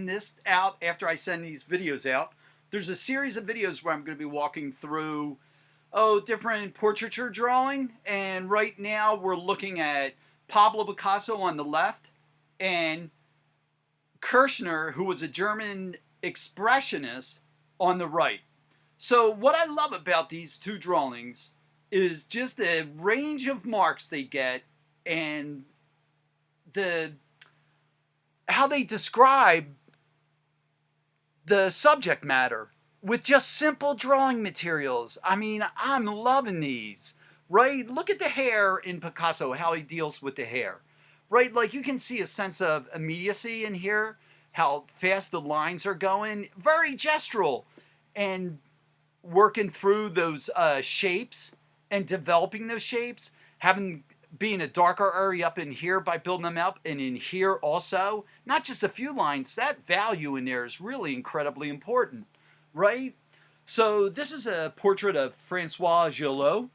This out after I send these videos out. There's a series of videos where I'm going to be walking through different portraiture drawing, and right now we're looking at Pablo Picasso on the left and Kirchner, who was a German expressionist, on the right. So what I love about these two drawings is just the range of marks they get and the how they describe the subject matter with just simple drawing materials. I mean, I'm loving these, right? Look at the hair in Picasso, how he deals with the hair, right? Like you can see a sense of immediacy in here, how fast the lines are going, very gestural, and working through those shapes and developing those shapes, having being a darker area up in here by building them up, and in here also, not just a few lines. That value in there is really incredibly important, right? So this is a portrait of Francois Gillot,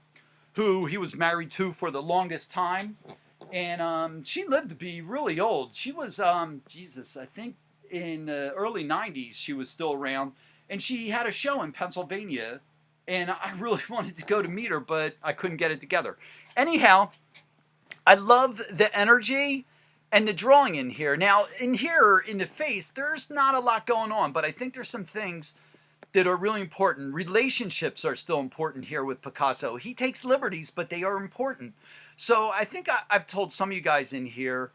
who he was married to for the longest time, and she lived to be really old. She was Jesus, I think in the early 90s she was still around, and she had a show in Pennsylvania, and I really wanted to go to meet her, but I couldn't get it together. Anyhow, I love the energy and the drawing in here. Now, in here, in the face, there's not a lot going on, but I think there's some things that are really important. Relationships are still important here with Picasso. He takes liberties, but they are important. So I think I've told some of you guys in here,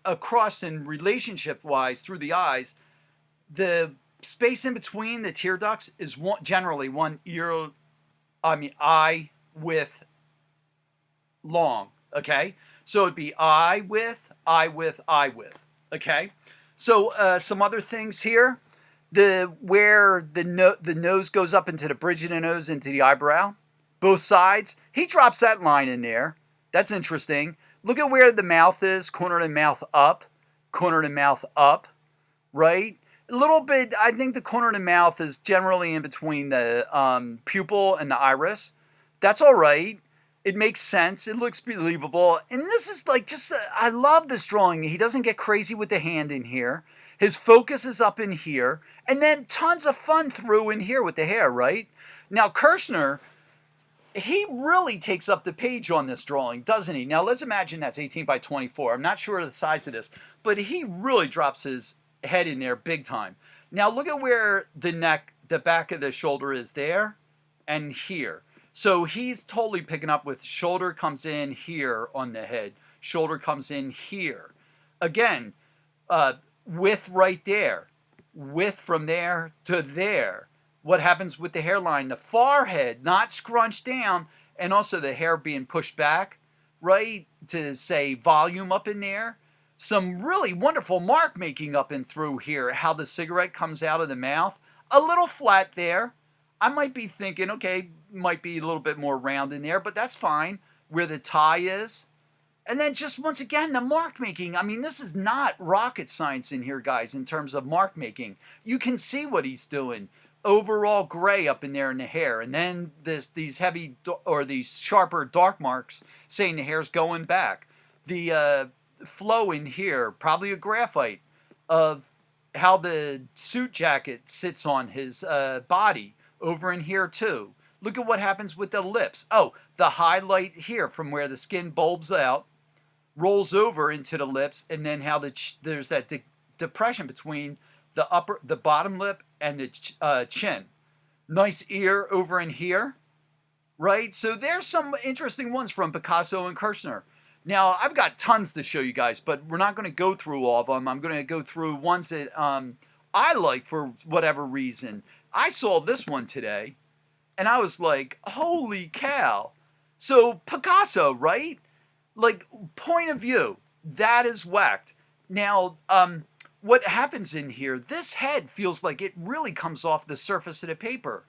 across in relationship-wise, through the eyes, the space in between the tear ducts is generally one eye width long. Okay, so it'd be eye width, eye width, eye width. Okay, so some other things here. Where the nose goes up into the bridge of the nose into the eyebrow, both sides. He drops that line in there. That's interesting. Look at where the mouth is. Corner of the mouth up, corner of the mouth up. Right. A little bit. I think the corner of the mouth is generally in between the pupil and the iris. That's all right. It makes sense. It looks believable. And this is like I love this drawing. He doesn't get crazy with the hand in here. His focus is up in here. And then tons of fun through in here with the hair, right? Now, Kirchner, he really takes up the page on this drawing, doesn't he? Now, let's imagine that's 18 by 24. I'm not sure of the size of this, but he really drops his head in there big time. Now, look at where the back of the shoulder is there and here. So he's totally picking up with shoulder comes in here on the head. Shoulder comes in here. Again, width right there. Width from there to there. What happens with the hairline? The forehead not scrunched down, and also the hair being pushed back, right? To say volume up in there. Some really wonderful mark making up and through here. How the cigarette comes out of the mouth. A little flat there. I might be thinking, okay, might be a little bit more round in there, but that's fine. Where the tie is. And then just once again, the mark making. I mean, this is not rocket science in here, guys, in terms of mark making. You can see what he's doing. Overall gray up in there in the hair. And then these heavy or these sharper dark marks saying the hair's going back. The flow in here, probably a graphite of how the suit jacket sits on his body. Over in here too. Look at what happens with the lips. Oh, the highlight here from where the skin bulbs out, rolls over into the lips, and then how there's that depression between the bottom lip and the chin. Nice ear over in here, right? So there's some interesting ones from Picasso and Kirchner. Now, I've got tons to show you guys, but we're not going to go through all of them. I'm going to go through ones that I like for whatever reason. I saw this one today, and I was like, holy cow. So Picasso, right? Like, point of view, that is whacked. Now, what happens in here, this head feels like it really comes off the surface of the paper,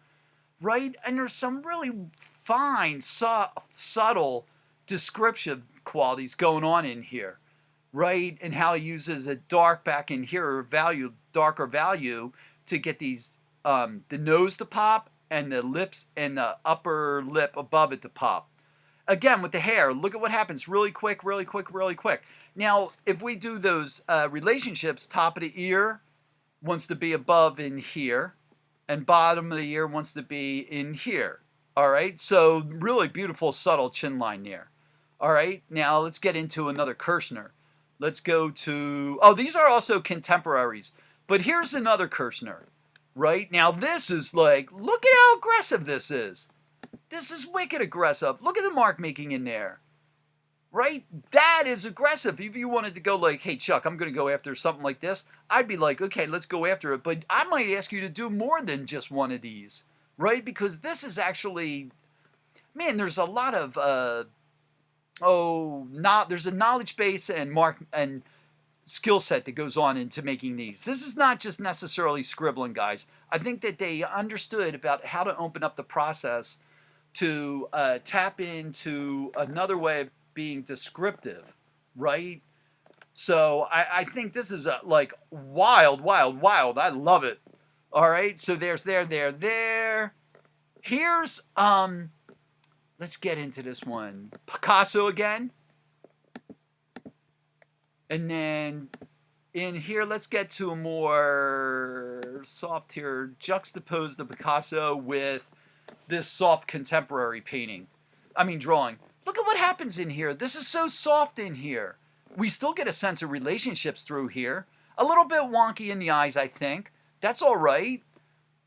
right? And there's some really fine, subtle descriptive qualities going on in here, right? And how he uses a dark back in here, or darker value, to get these the nose to pop and the lips and the upper lip above it to pop. Again, with the hair, look at what happens really quick, really quick, really quick. Now, if we do those relationships, top of the ear wants to be above in here, and bottom of the ear wants to be in here. All right, so really beautiful, subtle chin line there. All right, now let's get into another Kirchner. Let's go to, oh, these are also contemporaries, but here's another Kirchner. Right, now this is like, look at how aggressive this is. This is wicked aggressive. Look at the mark making in there. Right? That is aggressive. If you wanted to go like, hey, Chuck, I'm going to go after something like this, I'd be like, okay, let's go after it. But I might ask you to do more than just one of these. Right? Because this is actually, man, there's a lot of, there's a knowledge base and skill set that goes on into making these. This is not just necessarily scribbling, guys. I think that they understood about how to open up the process to tap into another way of being descriptive, right? So I think this is like wild, wild, wild. I love it. All right, so there's there. Here's, let's get into this one. Picasso again. And then in here, let's get to a more soft here. Juxtapose the Picasso with this soft contemporary drawing. Look at what happens in here. This is so soft in here. We still get a sense of relationships through here. A little bit wonky in the eyes, I think. That's all right.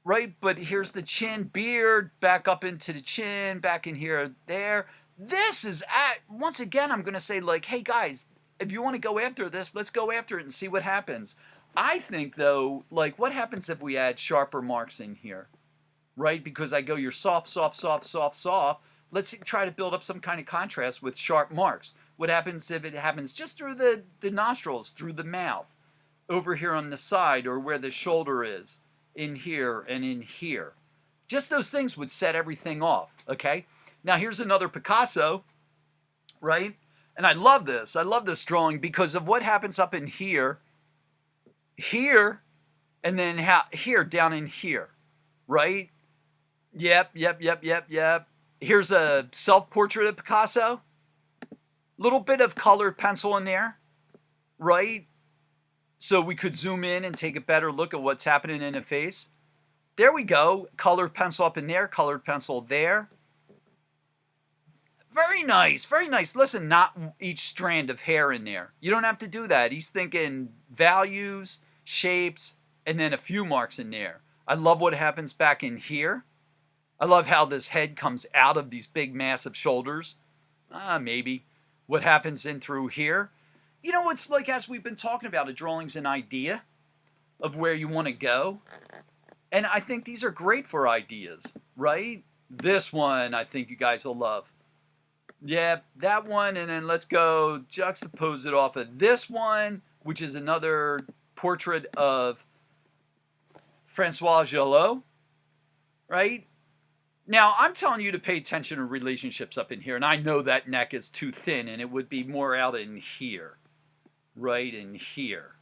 Right, but here's the chin, beard, back up into the chin, back in here, there. This is, once again, I'm going to say like, hey guys, if you want to go after this, let's go after it and see what happens. I think though, like what happens if we add sharper marks in here? Right, because I go, you're soft, soft, soft, soft, soft. Let's try to build up some kind of contrast with sharp marks. What happens if it happens just through the nostrils, through the mouth, over here on the side or where the shoulder is, in here and in here. Just those things would set everything off, okay? Now here's another Picasso, right? And I love this. I love this drawing because of what happens up in here, here, and then here, down in here, right? Yep. Here's a self-portrait of Picasso. Little bit of colored pencil in there, right? So we could zoom in and take a better look at what's happening in the face. There we go. Colored pencil up in there, colored pencil there. Very nice, very nice. Listen, not each strand of hair in there. You don't have to do that. He's thinking values, shapes, and then a few marks in there. I love what happens back in here. I love how this head comes out of these big, massive shoulders. Maybe. What happens in through here. You know, it's like as we've been talking about, a drawing's an idea of where you want to go. And I think these are great for ideas, right? This one I think you guys will love. Yeah, that one, and then let's go juxtapose it off of this one, which is another portrait of Francois Jalot, right? Now, I'm telling you to pay attention to relationships up in here, and I know that neck is too thin, and it would be more out in here, right in here,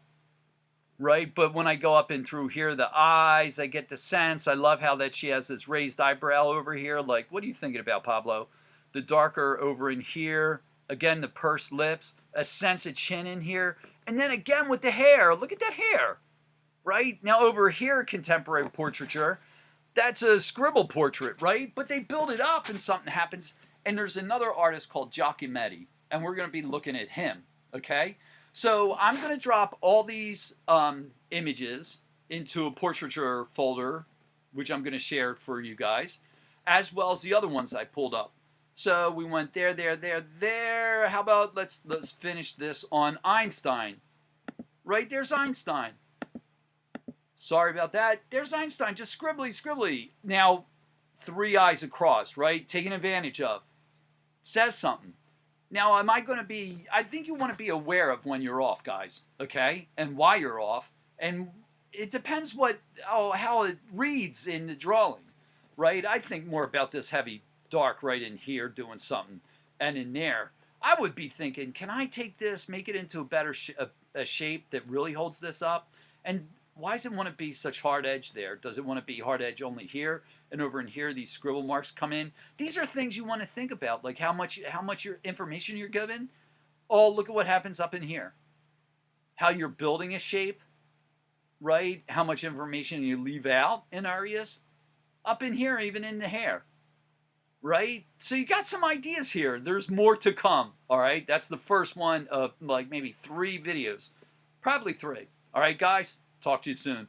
right? But when I go up and through here, the eyes, I get the sense. I love how that she has this raised eyebrow over here. Like, what are you thinking about, Pablo? The darker over in here. Again, the pursed lips, a sense of chin in here. And then again with the hair, look at that hair, right? Now over here, contemporary portraiture, that's a scribble portrait, right? But they build it up and something happens. And there's another artist called Giacometti, and we're going to be looking at him, okay? So I'm going to drop all these images into a portraiture folder, which I'm going to share for you guys, as well as the other ones I pulled up. So we went there. How about let's finish this on Einstein. Right, there's Einstein. Sorry about that. There's Einstein, just scribbly. Now, three eyes across, right? Taking advantage of. Says something. Now, am I going to be, I think you want to be aware of when you're off, guys, okay? And why you're off. And it depends how it reads in the drawing, right? I think more about this heavy dark right in here doing something. And in there, I would be thinking, can I take this, make it into a better a shape that really holds this up? And why does it want to be such hard edge there? Does it want to be hard edge only here? And over in here, these scribble marks come in. These are things you want to think about, like how much your information you're given. Oh, look at what happens up in here. How you're building a shape, right? How much information you leave out in areas. Up in here, even in the hair, right? So you got some ideas here. There's more to come, all right? That's the first one of like maybe 3 videos. Probably 3. All right, guys? Talk to you soon.